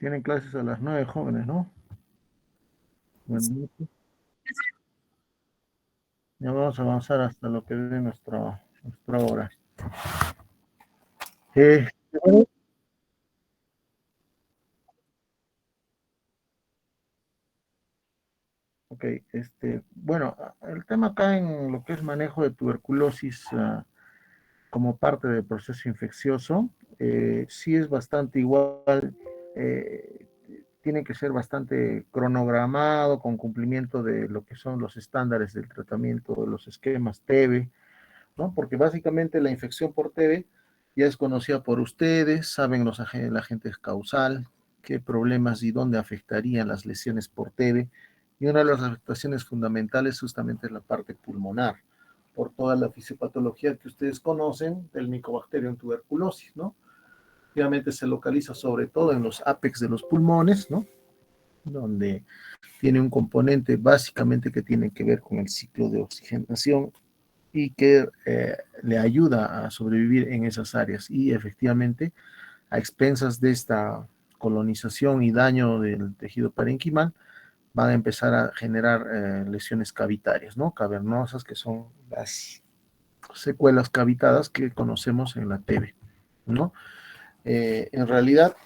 Tienen clases a las 9, jóvenes, ¿no? Bueno, ya vamos a avanzar hasta lo que dé nuestra hora. Eh, ok, bueno, el tema acá en lo que es manejo de tuberculosis como parte del proceso infeccioso, sí es bastante igual, eh, tiene que ser bastante cronogramado, con cumplimiento de lo que son los estándares del tratamiento, de los esquemas TEBE, ¿no? Porque básicamente la infección por TB ya es conocida por ustedes, saben el agente causal, qué problemas y dónde afectarían las lesiones por TB. Y una de las afectaciones fundamentales justamente es la parte pulmonar, por toda la fisiopatología que ustedes conocen del Mycobacterium tuberculosis, ¿no? Obviamente se localiza sobre todo en los ápex de los pulmones, ¿no? Donde tiene un componente básicamente que tiene que ver con el ciclo de oxigenación y que le ayuda a sobrevivir en esas áreas. Y efectivamente, a expensas de esta colonización y daño del tejido parenquimal, van a empezar a generar lesiones cavitarias, ¿no? Cavernosas, que son las secuelas cavitadas que conocemos en la TB, ¿no? En realidad,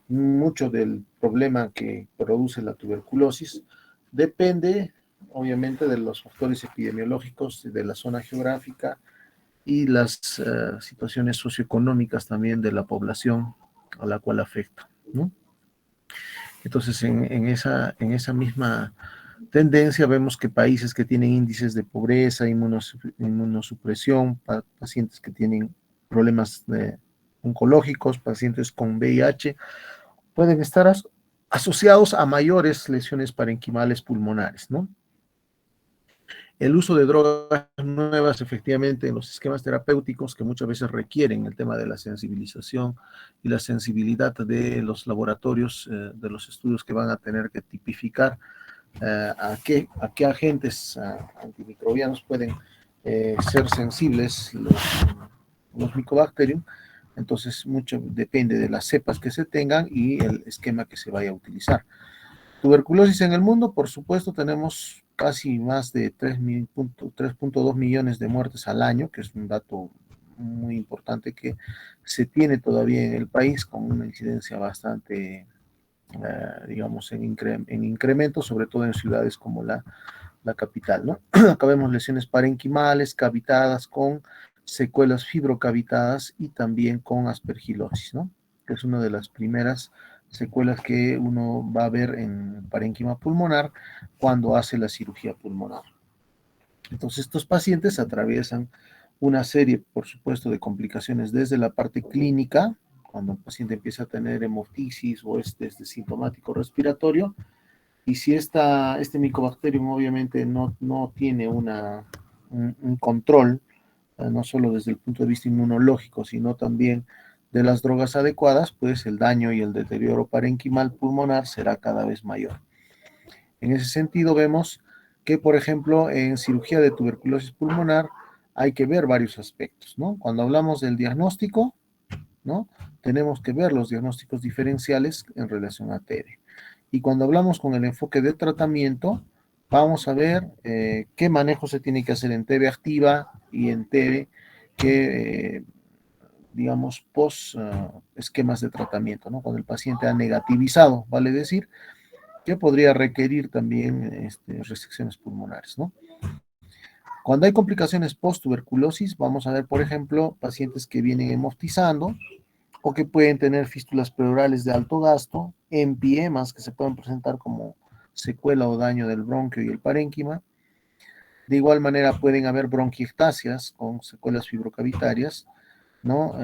mucho del problema que produce la tuberculosis depende, obviamente, de los factores epidemiológicos de la zona geográfica y las situaciones socioeconómicas también de la población a la cual afecta, ¿no? Entonces, en esa misma tendencia vemos que países que tienen índices de pobreza, inmunosupresión, pacientes que tienen problemas oncológicos, pacientes con VIH, pueden estar asociados a mayores lesiones parenquimales pulmonares, ¿no? El uso de drogas nuevas, efectivamente, en los esquemas terapéuticos que muchas veces requieren el tema de la sensibilización y la sensibilidad de los laboratorios, de los estudios que van a tener que tipificar a qué agentes antimicrobianos pueden ser sensibles los Mycobacterium. Entonces, mucho depende de las cepas que se tengan y el esquema que se vaya a utilizar. Tuberculosis en el mundo, por supuesto, tenemos casi más de 3.2 millones de muertes al año, que es un dato muy importante que se tiene todavía en el país con una incidencia bastante, digamos, en incremento, sobre todo en ciudades como la capital, ¿no? Acá vemos lesiones parenquimales, cavitadas con secuelas fibrocavitadas y también con aspergilosis, ¿no? Que es una de las primeras secuelas que uno va a ver en parénquima pulmonar cuando hace la cirugía pulmonar. Entonces, estos pacientes atraviesan una serie, por supuesto, de complicaciones desde la parte clínica, cuando el paciente empieza a tener hemoptisis o este sintomático respiratorio, y si este micobacterium obviamente no tiene un control, no solo desde el punto de vista inmunológico, sino también de las drogas adecuadas, pues el daño y el deterioro parenquimal pulmonar será cada vez mayor. En ese sentido, vemos que, por ejemplo, en cirugía de tuberculosis pulmonar hay que ver varios aspectos, ¿no? Cuando hablamos del diagnóstico, ¿no? Tenemos que ver los diagnósticos diferenciales en relación a TB. Y cuando hablamos con el enfoque de tratamiento, vamos a ver qué manejo se tiene que hacer en TB activa y en TB que, digamos, post esquemas de tratamiento, ¿no? Cuando el paciente ha negativizado, vale decir, que podría requerir también resecciones pulmonares, ¿no? Cuando hay complicaciones post-tuberculosis, vamos a ver, por ejemplo, pacientes que vienen hemotizando o que pueden tener fístulas pleurales de alto gasto, empiemas que se pueden presentar como secuela o daño del bronquio y el parénquima. De igual manera pueden haber bronquiectasias con secuelas fibrocavitarias, ¿no?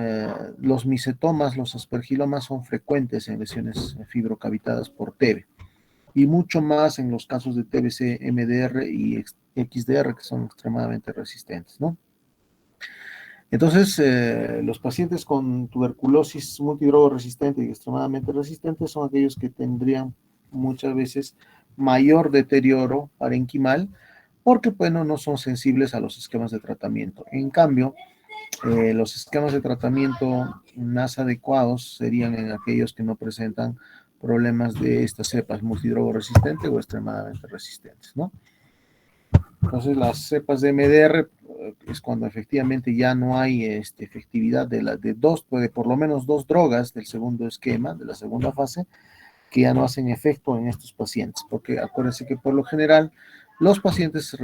Los misetomas, los aspergilomas son frecuentes en lesiones fibrocavitadas por TB y mucho más en los casos de TBC, MDR y XDR que son extremadamente resistentes, ¿no? Entonces, los pacientes con tuberculosis multidrogo resistente y extremadamente resistente son aquellos que tendrían muchas veces mayor deterioro parenquimal porque, bueno, no son sensibles a los esquemas de tratamiento. En cambio, los esquemas de tratamiento más adecuados serían en aquellos que no presentan problemas de estas cepas multidrogoresistentes o extremadamente resistentes, ¿no? Entonces, las cepas de MDR es cuando efectivamente ya no hay efectividad de por lo menos dos drogas del segundo esquema, de la segunda fase, que ya no hacen efecto en estos pacientes, porque acuérdense que por lo general los pacientes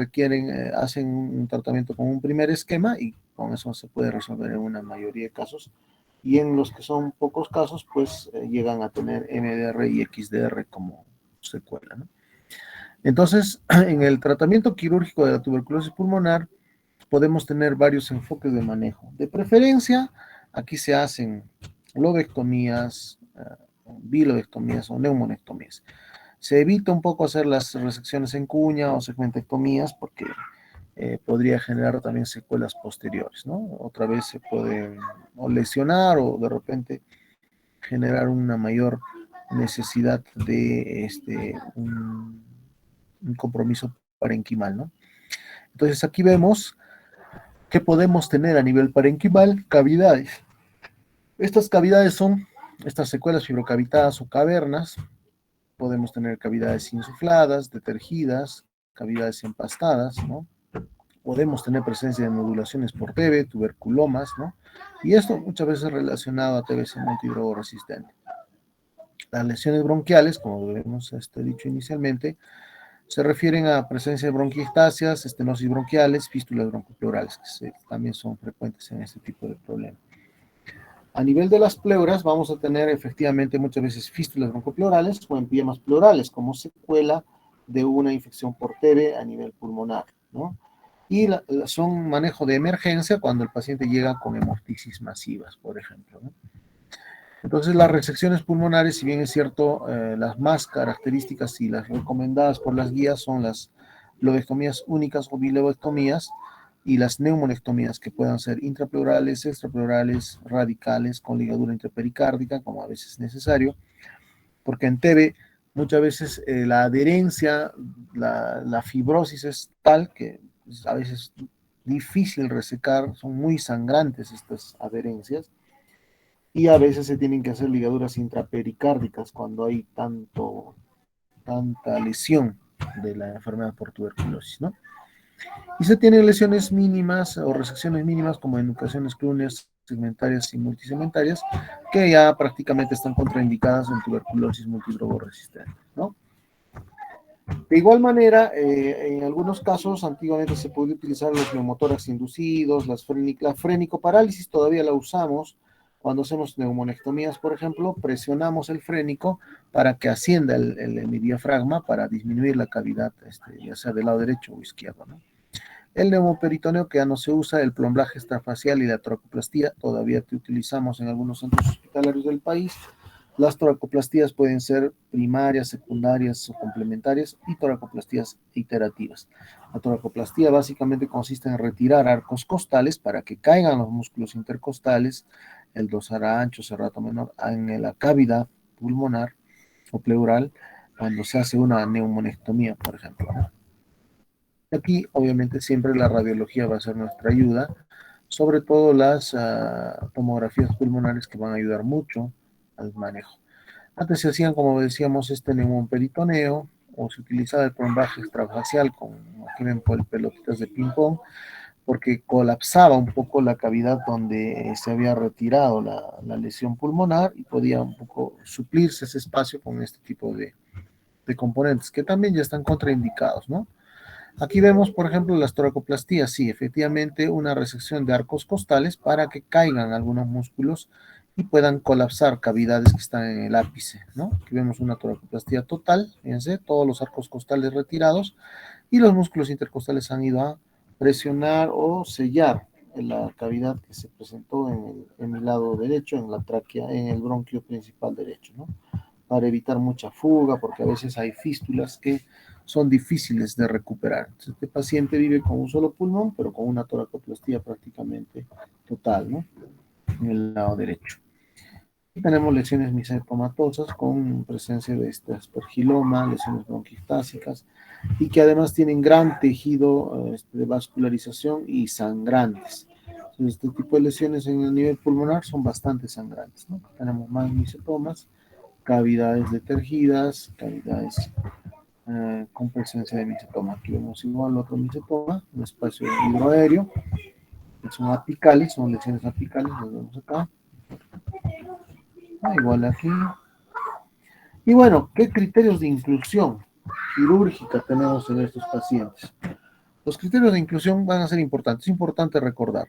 hacen un tratamiento con un primer esquema y con eso se puede resolver en una mayoría de casos, y en los que son pocos casos, pues llegan a tener MDR y XDR como secuela, ¿no? Entonces, en el tratamiento quirúrgico de la tuberculosis pulmonar, podemos tener varios enfoques de manejo. De preferencia, aquí se hacen lobectomías, bilobectomías o neumonectomías. Se evita un poco hacer las resecciones en cuña o segmentectomías porque podría generar también secuelas posteriores, ¿no? Otra vez se puede o lesionar o de repente generar una mayor necesidad de un compromiso parenquimal, ¿no? Entonces aquí vemos que podemos tener a nivel parenquimal cavidades. Estas cavidades son estas secuelas fibrocavitadas o cavernas. Podemos tener cavidades insufladas, detergidas, cavidades empastadas, ¿no? Podemos tener presencia de nodulaciones por TB, tuberculomas, ¿no? Y esto muchas veces relacionado a TBC multidrogoresistente. Las lesiones bronquiales, como hemos dicho inicialmente, se refieren a presencia de bronquiectasias, estenosis bronquiales, fístulas broncopleurales, que también son frecuentes en este tipo de problemas. A nivel de las pleuras, vamos a tener efectivamente muchas veces fístulas broncopleurales o empiemas pleurales como secuela de una infección por TB a nivel pulmonar, ¿no? Y son manejo de emergencia cuando el paciente llega con hemortisis masivas, por ejemplo, ¿no? Entonces, las resecciones pulmonares, si bien es cierto, las más características y las recomendadas por las guías son las lobectomías únicas o bilobectomías y las neumonectomías, que puedan ser intrapleurales, extrapleurales, radicales, con ligadura intrapericárdica, como a veces es necesario, porque en TB muchas veces la adherencia, la fibrosis es tal que a veces es difícil resecar, son muy sangrantes estas adherencias, y a veces se tienen que hacer ligaduras intrapericárdicas cuando hay tanta lesión de la enfermedad por tuberculosis, ¿no? Y se tienen lesiones mínimas o resecciones mínimas como enucleaciones clúneas, segmentarias y multisegmentarias, que ya prácticamente están contraindicadas en tuberculosis multidrogoresistente, ¿no? De igual manera, en algunos casos, antiguamente se podía utilizar los neumotórax inducidos, la frenicoparálisis todavía la usamos cuando hacemos neumonectomías, por ejemplo, presionamos el frénico para que ascienda el diafragma para disminuir la cavidad, ya sea del lado derecho o izquierdo, ¿no? El neumoperitoneo que ya no se usa, el plombaje extrafacial y la toracoplastía todavía que utilizamos en algunos centros hospitalarios del país. Las toracoplastías pueden ser primarias, secundarias o complementarias y toracoplastías iterativas. La toracoplastía básicamente consiste en retirar arcos costales para que caigan los músculos intercostales, el dorsal ancho, serrato menor, en la cavidad pulmonar o pleural cuando se hace una neumonectomía, por ejemplo, ¿no? Aquí, obviamente, siempre la radiología va a ser nuestra ayuda, sobre todo las tomografías pulmonares que van a ayudar mucho al manejo. Antes se hacían, como decíamos, neumoperitoneo o se utilizaba el plombaje extrafacial con, aquí ven, pelotitas de ping-pong, porque colapsaba un poco la cavidad donde se había retirado la lesión pulmonar y podía un poco suplirse ese espacio con este tipo de componentes que también ya están contraindicados, ¿no? Aquí vemos, por ejemplo, las toracoplastías, sí, efectivamente una resección de arcos costales para que caigan algunos músculos y puedan colapsar cavidades que están en el ápice, ¿no? Aquí vemos una toracoplastía total, fíjense, todos los arcos costales retirados y los músculos intercostales han ido a presionar o sellar en la cavidad que se presentó en el lado derecho, en la tráquea, en el bronquio principal derecho, ¿no? Para evitar mucha fuga, porque a veces hay fístulas que son difíciles de recuperar. Entonces, este paciente vive con un solo pulmón, pero con una toracoplastía prácticamente total, ¿no? En el lado derecho. Y tenemos lesiones misecomatosas con presencia de este aspergiloma, lesiones bronquistásicas, y que además tienen gran tejido de vascularización y sangrantes. Entonces, este tipo de lesiones en el nivel pulmonar son bastante sangrantes, ¿no? Tenemos más misetomas cavidades detergidas, cavidades con presencia de micetoma. Aquí vemos igual otro micetoma, un espacio hidroaéreo, que son apicales, son lesiones apicales, las vemos acá. Igual aquí. Y bueno, ¿qué criterios de inclusión quirúrgica tenemos en estos pacientes? Los criterios de inclusión van a ser importantes. Es importante recordar,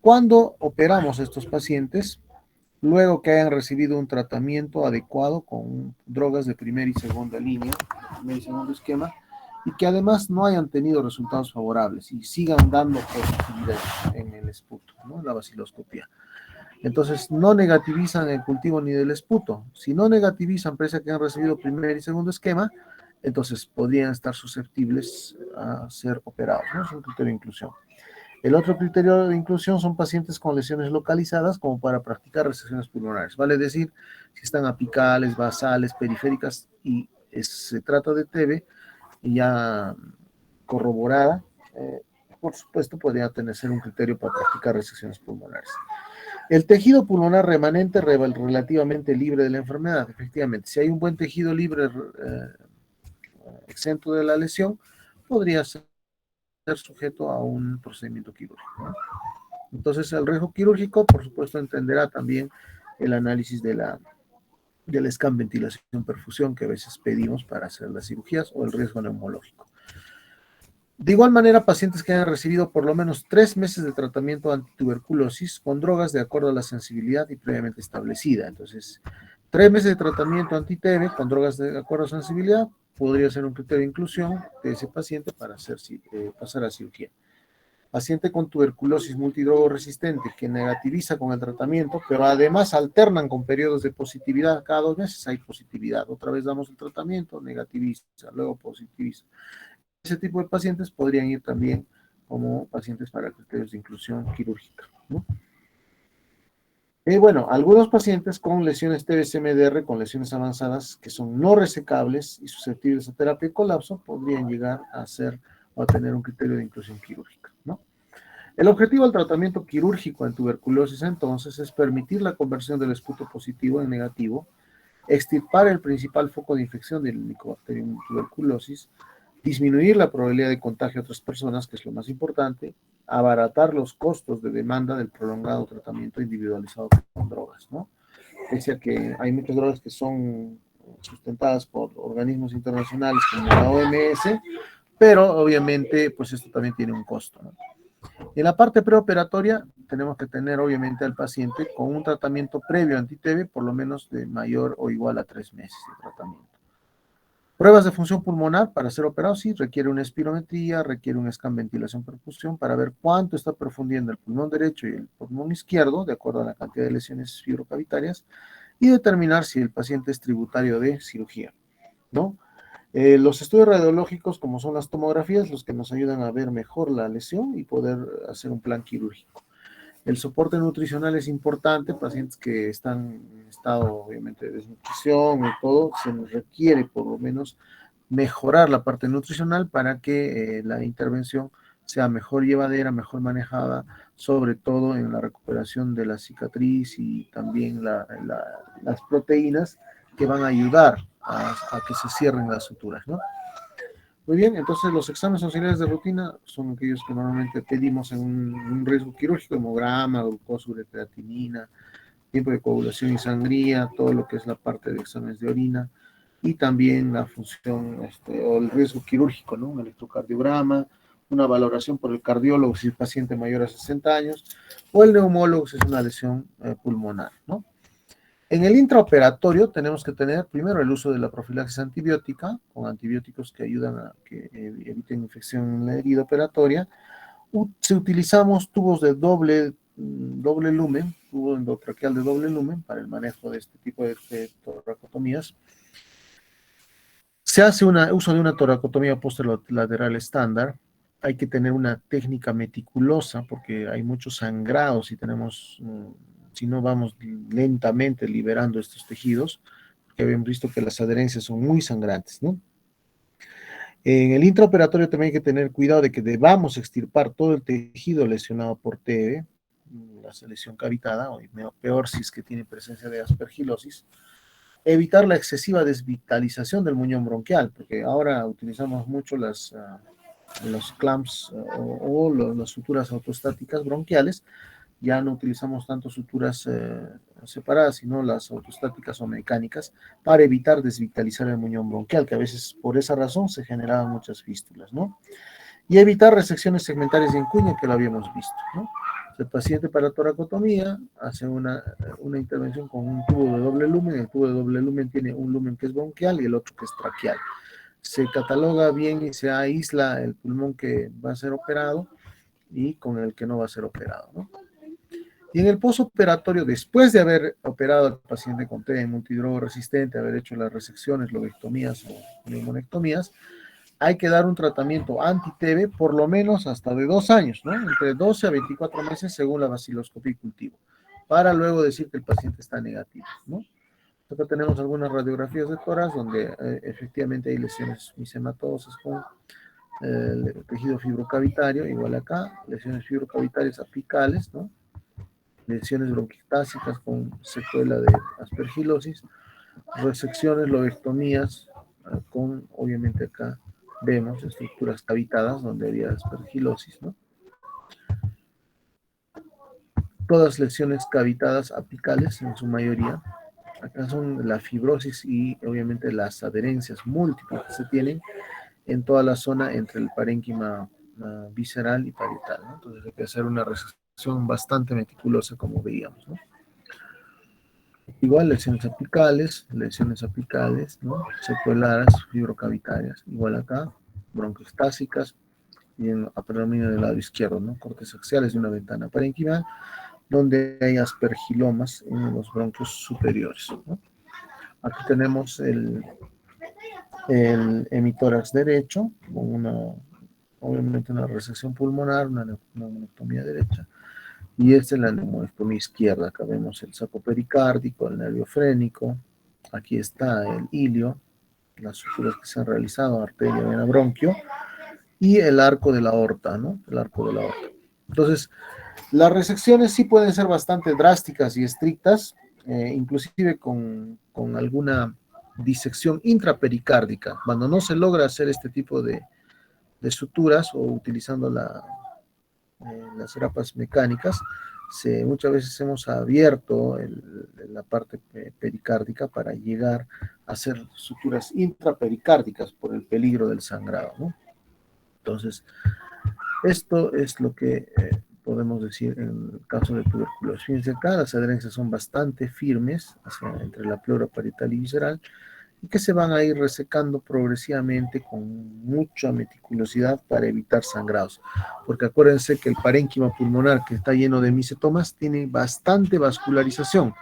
cuando operamos a estos pacientes, luego que hayan recibido un tratamiento adecuado con drogas de primera y segunda línea, primer y segundo esquema, y que además no hayan tenido resultados favorables y sigan dando positividad en el esputo, ¿no? La vaciloscopía. Entonces, no negativizan el cultivo ni del esputo. Si no negativizan, pese a que han recibido primer y segundo esquema, entonces podrían estar susceptibles a ser operados, ¿no? Es un criterio de inclusión. El otro criterio de inclusión son pacientes con lesiones localizadas como para practicar resecciones pulmonares. Vale decir, si están apicales, basales, periféricas y se trata de TB ya corroborada, por supuesto podría ser un criterio para practicar resecciones pulmonares. El tejido pulmonar remanente relativamente libre de la enfermedad, efectivamente. Si hay un buen tejido libre exento de la lesión, podría ser sujeto a un procedimiento quirúrgico, ¿no? Entonces, el riesgo quirúrgico, por supuesto, entenderá también el análisis del scan ventilación perfusión que a veces pedimos para hacer las cirugías o el riesgo neumológico. De igual manera, pacientes que hayan recibido por lo menos 3 meses de tratamiento antituberculosis con drogas de acuerdo a la sensibilidad y previamente establecida. Entonces, 3 meses de tratamiento anti-TB con drogas de acuerdo a sensibilidad podría ser un criterio de inclusión de ese paciente para pasar a cirugía. Paciente con tuberculosis multidrogo resistente que negativiza con el tratamiento, pero además alternan con periodos de positividad. Cada 2 meses hay positividad. Otra vez damos el tratamiento, negativiza, luego positiviza. Ese tipo de pacientes podrían ir también como pacientes para criterios de inclusión quirúrgica, ¿no? Bueno, algunos pacientes con lesiones TBC-MDR, con lesiones avanzadas que son no resecables y susceptibles a terapia de colapso, podrían llegar a ser o a tener un criterio de inclusión quirúrgica, ¿no? El objetivo del tratamiento quirúrgico en tuberculosis, entonces, es permitir la conversión del esputo positivo en negativo, extirpar el principal foco de infección del Mycobacterium tuberculosis, disminuir la probabilidad de contagio a otras personas, que es lo más importante, abaratar los costos de demanda del prolongado tratamiento individualizado con drogas, ¿no? Pese a que hay muchas drogas que son sustentadas por organismos internacionales como la OMS, pero obviamente pues esto también tiene un costo, ¿no? En la parte preoperatoria tenemos que tener obviamente al paciente con un tratamiento previo anti-TB por lo menos de mayor o igual a 3 meses de tratamiento. Pruebas de función pulmonar para ser operado, sí, requiere una espirometría, requiere un scan ventilación perfusión para ver cuánto está perfundiendo el pulmón derecho y el pulmón izquierdo, de acuerdo a la cantidad de lesiones fibrocavitarias, y determinar si el paciente es tributario de cirugía, ¿no? Los estudios radiológicos, como son las tomografías, los que nos ayudan a ver mejor la lesión y poder hacer un plan quirúrgico. El soporte nutricional es importante, pacientes que están en estado obviamente de desnutrición y todo, se nos requiere por lo menos mejorar la parte nutricional para que la intervención sea mejor llevadera, mejor manejada, sobre todo en la recuperación de la cicatriz y también las proteínas que van a ayudar a que se cierren las suturas, ¿no? Muy bien, entonces los exámenes auxiliares de rutina son aquellos que normalmente pedimos en un riesgo quirúrgico: hemograma, glucosa, creatinina, tiempo de coagulación y sangría, todo lo que es la parte de exámenes de orina y también la función o el riesgo quirúrgico, ¿no? Un electrocardiograma, una valoración por el cardiólogo si es paciente mayor a 60 años o el neumólogo si es una lesión pulmonar, ¿no? En el intraoperatorio tenemos que tener primero el uso de la profilaxis antibiótica, con antibióticos que ayudan a que eviten infección en la herida operatoria. Si utilizamos tubos de doble lumen, tubo endotraqueal de doble lumen para el manejo de este tipo de toracotomías. Se hace uso de una toracotomía posterolateral estándar. Hay que tener una técnica meticulosa porque hay muchos sangrados y si no vamos lentamente liberando estos tejidos, porque habíamos visto que las adherencias son muy sangrantes, ¿no? En el intraoperatorio también hay que tener cuidado de que debamos extirpar todo el tejido lesionado por TB, la lesión cavitada, o peor si es que tiene presencia de aspergilosis, Evitar la excesiva desvitalización del muñón bronquial, porque ahora utilizamos mucho los clamps las suturas autoestáticas bronquiales. Ya no utilizamos tanto suturas separadas, sino las autoestáticas o mecánicas, para evitar desvitalizar el muñón bronquial, que a veces por esa razón se generaban muchas fístulas, ¿no? Y evitar resecciones segmentarias en cuña, que lo habíamos visto, ¿no? El paciente para toracotomía hace una intervención con un tubo de doble lumen. El tubo de doble lumen tiene un lumen que es bronquial y el otro que es traqueal. Se cataloga bien y se aísla el pulmón que va a ser operado y con el que no va a ser operado, ¿no? Y en el postoperatorio, después de haber operado al paciente con TEA multidrogo resistente, haber hecho las resecciones, lobectomías o neumonectomías, hay que dar un tratamiento anti-TB por lo menos hasta de 2 años, ¿no? Entre 12 a 24 meses según la baciloscopía y cultivo, para luego decir que el paciente está negativo, ¿no? Acá tenemos algunas radiografías de tórax donde efectivamente hay lesiones misematosas con el tejido fibrocavitario, igual acá, lesiones fibrocavitarias apicales, ¿no? Lesiones bronquitásicas con secuela de aspergilosis, resecciones, lobectomías, con, obviamente acá vemos estructuras cavitadas donde había aspergilosis, ¿no? Todas lesiones cavitadas apicales en su mayoría. Acá son la fibrosis y obviamente las adherencias múltiples que se tienen en toda la zona entre el parénquima visceral y parietal, ¿no? Entonces hay que hacer una resección bastante meticulosa, como veíamos, ¿no? Igual lesiones apicales, ¿no? Secuelares, fibrocavitarias, igual acá, bronquiostásicas y en predominio del lado izquierdo, ¿no? Cortes axiales de una ventana parenquimal, donde hay aspergilomas en los bronquios superiores, ¿no? Aquí tenemos el hemitórax derecho, con obviamente una resección pulmonar, una neumonectomía derecha, y esta es la neumonectomía izquierda. Acá vemos el saco pericárdico, el nervio frénico, aquí está el ilio, las suturas que se han realizado, arteria, vena, bronquio, y el arco de la aorta, ¿no? El arco de la aorta. Entonces, las resecciones sí pueden ser bastante drásticas y estrictas, inclusive con alguna disección intrapericárdica. Cuando no se logra hacer este tipo de suturas o utilizando las grapas mecánicas, muchas veces hemos abierto la parte pericárdica para llegar a hacer suturas intrapericárdicas por el peligro del sangrado, ¿no? Entonces, esto es lo que podemos decir en el caso de tuberculosis. Fíjense acá, las adherencias son bastante firmes entre la pleura parietal y visceral, y que se van a ir resecando progresivamente con mucha meticulosidad para evitar sangrados. Porque acuérdense que el parénquima pulmonar, que está lleno de misetomas, tiene bastante vascularización.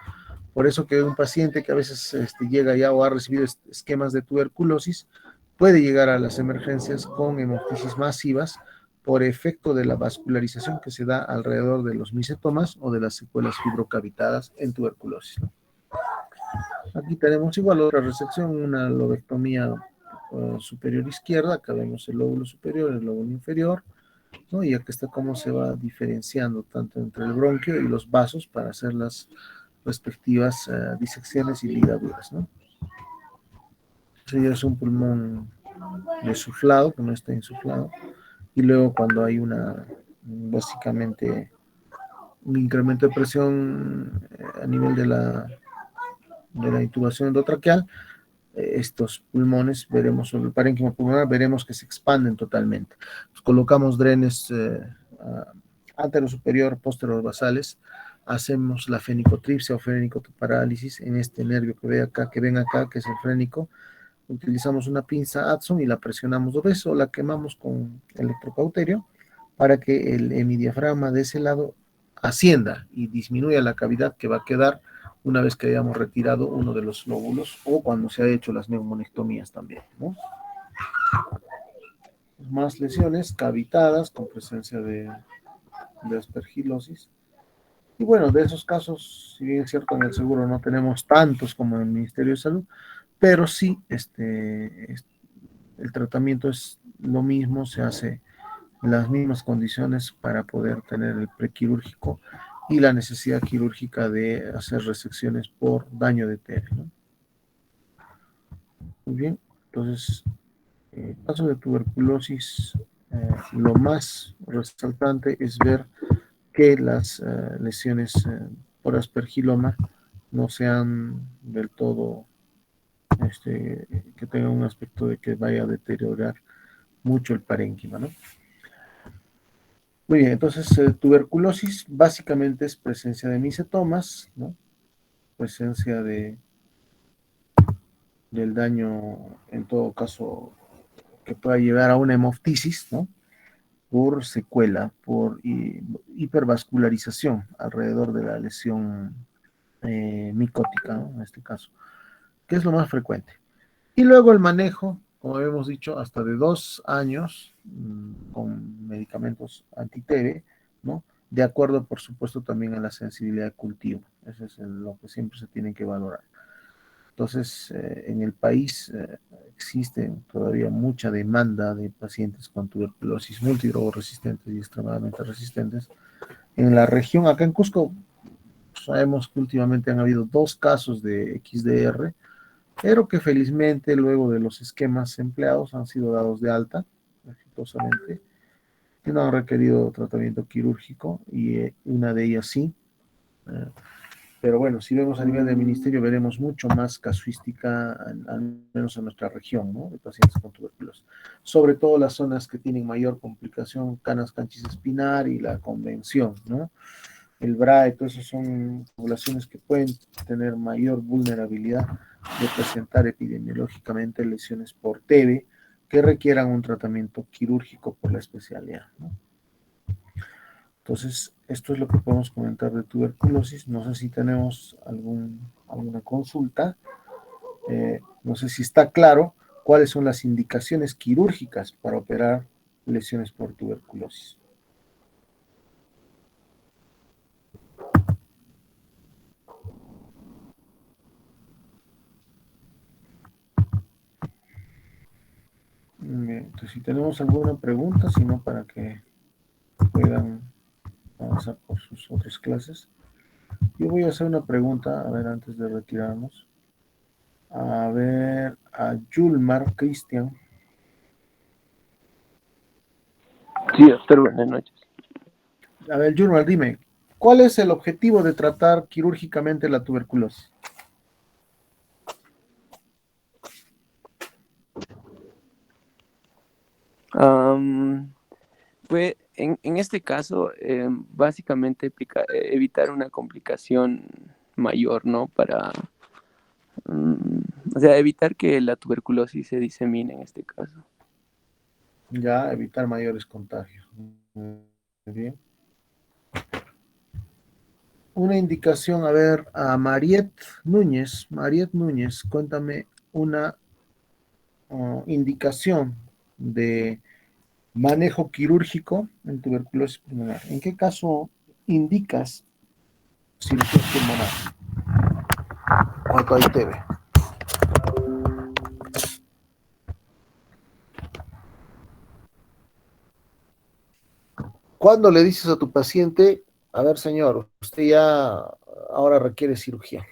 Por eso que un paciente que a veces llega ya o ha recibido esquemas de tuberculosis puede llegar a las emergencias con hemoptisis masivas por efecto de la vascularización que se da alrededor de los misetomas o de las secuelas fibrocavitadas en tuberculosis, ¿no? Aquí tenemos igual otra resección, una lobectomía superior izquierda. Acá vemos el lóbulo superior, el lóbulo inferior, ¿no? Y aquí está cómo se va diferenciando tanto entre el bronquio y los vasos para hacer las respectivas disecciones y ligaduras, ¿no? Ese ya es un pulmón desuflado, que no está insuflado. Y luego cuando hay básicamente un incremento de presión a nivel de la intubación endotraqueal, estos pulmones, veremos sobre el parénquima pulmonar, veremos que se expanden totalmente. Pues colocamos drenes antero superior, posterior basales, hacemos la fenicotripsia o fenicoparálisis en este nervio que ven acá, que es el frénico. Utilizamos una pinza Adson y la presionamos 2 veces o la quemamos con electrocauterio para que el hemidiafragma de ese lado ascienda y disminuya la cavidad que va a quedar una vez que hayamos retirado uno de los lóbulos o cuando se ha hecho las neumonectomías también, ¿no? Más lesiones cavitadas con presencia de aspergilosis. Y bueno, de esos casos, si bien es cierto, en el seguro no tenemos tantos como en el Ministerio de Salud, pero sí, el tratamiento es lo mismo, se hace en las mismas condiciones para poder tener el prequirúrgico y la necesidad quirúrgica de hacer resecciones por daño de TER, ¿no? Muy bien, entonces, en el caso de tuberculosis, lo más resaltante es ver que las lesiones por aspergiloma no sean del todo, que tengan un aspecto de que vaya a deteriorar mucho el parénquima, ¿no? Muy bien, entonces tuberculosis básicamente es presencia de micetomas, ¿no? Presencia del daño, en todo caso, que pueda llevar a una hemoptisis, ¿no? Por secuela, por hipervascularización alrededor de la lesión micótica, ¿no? En este caso, que es lo más frecuente. Y luego el manejo, como habíamos dicho, hasta de 2 años con medicamentos anti-TB, ¿no? De acuerdo, por supuesto, también a la sensibilidad de cultivo. Eso es lo que siempre se tiene que valorar. Entonces, en el país existe todavía mucha demanda de pacientes con tuberculosis multidrogoresistentes y extremadamente resistentes. En la región, acá en Cusco, sabemos que últimamente han habido 2 casos de XDR, pero que felizmente luego de los esquemas empleados han sido dados de alta exitosamente, que no han requerido tratamiento quirúrgico y una de ellas sí. Eh, pero bueno, si vemos a nivel del ministerio, veremos mucho más casuística, al menos en nuestra región, ¿no? De pacientes con tuberculosis. Sobre todo las zonas que tienen mayor complicación, canas canchis espinar y la convención, ¿no? El BRAE, todo eso son poblaciones que pueden tener mayor vulnerabilidad de presentar epidemiológicamente lesiones por TB que requieran un tratamiento quirúrgico por la especialidad, ¿no? Entonces, esto es lo que podemos comentar de tuberculosis. No sé si tenemos alguna consulta. No sé si está claro cuáles son las indicaciones quirúrgicas para operar lesiones por tuberculosis. Entonces, si tenemos alguna pregunta, si no, para que puedan avanzar por sus otras clases. Yo voy a hacer una pregunta, a ver, antes de retirarnos. A ver, a Yulmar Cristian. Sí, doctor, buenas noches. A ver, Yulmar, dime, ¿cuál es el objetivo de tratar quirúrgicamente la tuberculosis? Pues en este caso, básicamente evitar una complicación mayor, ¿no? O sea, evitar que la tuberculosis se disemine en este caso. Ya, evitar mayores contagios. Muy bien. Una indicación, a ver, a Mariet Núñez. Mariet Núñez, cuéntame una indicación de manejo quirúrgico en tuberculosis pulmonar. ¿En qué caso indicas cirugía pulmonar cuando hay TB? ¿Cuándo le dices a tu paciente, a ver, señor, usted ya ahora requiere cirugía?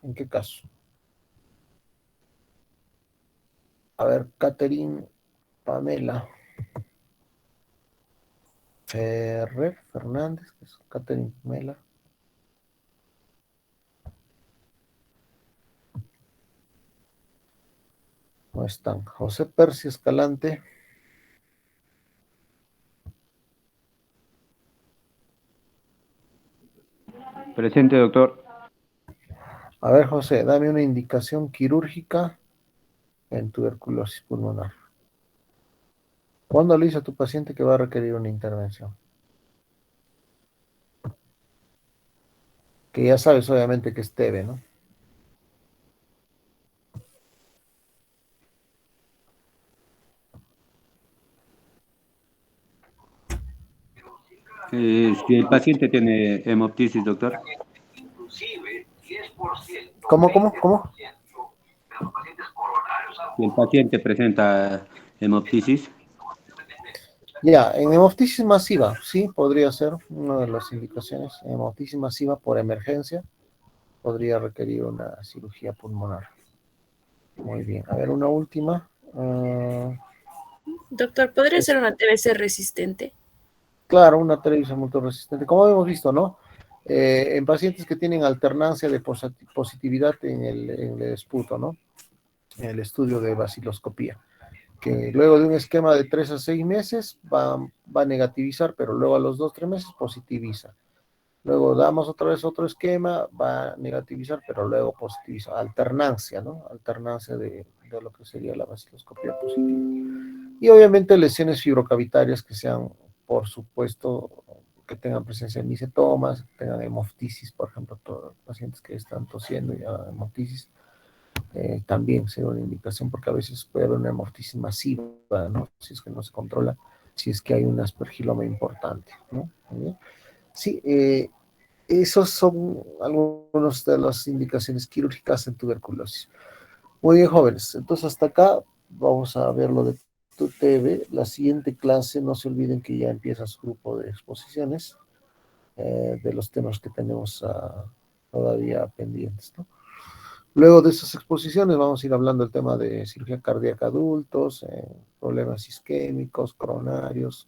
¿En qué caso? A ver, Catherine Pamela Ferrer Fernández, que es Catherine Pamela. No están. José Percy Escalante. Presente, doctor. A ver, José, dame una indicación quirúrgica en tuberculosis pulmonar. ¿Cuándo le dice a tu paciente que va a requerir una intervención? Que ya sabes, obviamente, que es TB, ¿no? Si el paciente tiene hemoptisis, doctor. ¿Cómo? Si el paciente presenta hemoptisis, Ya, en hemoptisis masiva, sí, podría ser una de las indicaciones. Hemoptisis masiva por emergencia podría requerir una cirugía pulmonar. Muy bien. A ver, una última. Doctor, ¿podría ser una TBC resistente? Claro, una televisión multiresistente, como hemos visto, ¿no? En pacientes que tienen alternancia de positividad en el esputo, ¿no? En el estudio de baciloscopía, que luego de un esquema de 3 a 6 meses va a negativizar, pero luego a los 2 3 meses positiviza. Luego damos otra vez otro esquema, va a negativizar, pero luego positiviza. Alternancia, ¿no? Alternancia de lo que sería la vaciloscopía positiva. Y obviamente lesiones fibrocavitarias que sean, por supuesto, que tengan presencia de micetomas, que tengan hemoftisis, por ejemplo, todos los pacientes que están tosiendo y hemoftisis, también sería una indicación, porque a veces puede haber una hemoftisis masiva, ¿no? Si es que no se controla, si es que hay un aspergiloma importante, ¿no? Sí, esos son algunas de las indicaciones quirúrgicas en tuberculosis. Muy bien, jóvenes. Entonces, hasta acá vamos a ver lo de tu TV. La siguiente clase, no se olviden que ya empieza su grupo de exposiciones de los temas que tenemos todavía pendientes, ¿no? Luego de esas exposiciones vamos a ir hablando del tema de cirugía cardíaca adultos, problemas isquémicos, coronarios,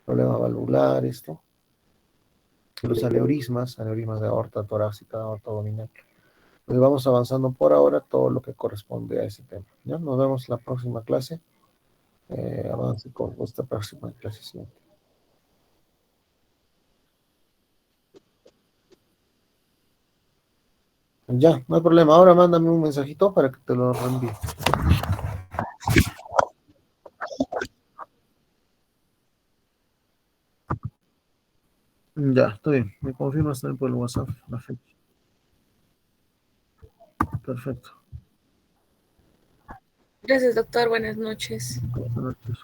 problemas valvulares, ¿no? Los aneurismas de aorta torácica, aorta abdominal. Pues vamos avanzando por ahora todo lo que corresponde a ese tema. ¿Ya? Nos vemos en la próxima clase. Avance con esta próxima clase siguiente. Ya, no hay problema. Ahora mándame un mensajito para que te lo reenvíe. Ya, está bien. Me confirmas también por el WhatsApp la fecha. Perfecto. Gracias, doctor. Buenas noches. Buenas noches.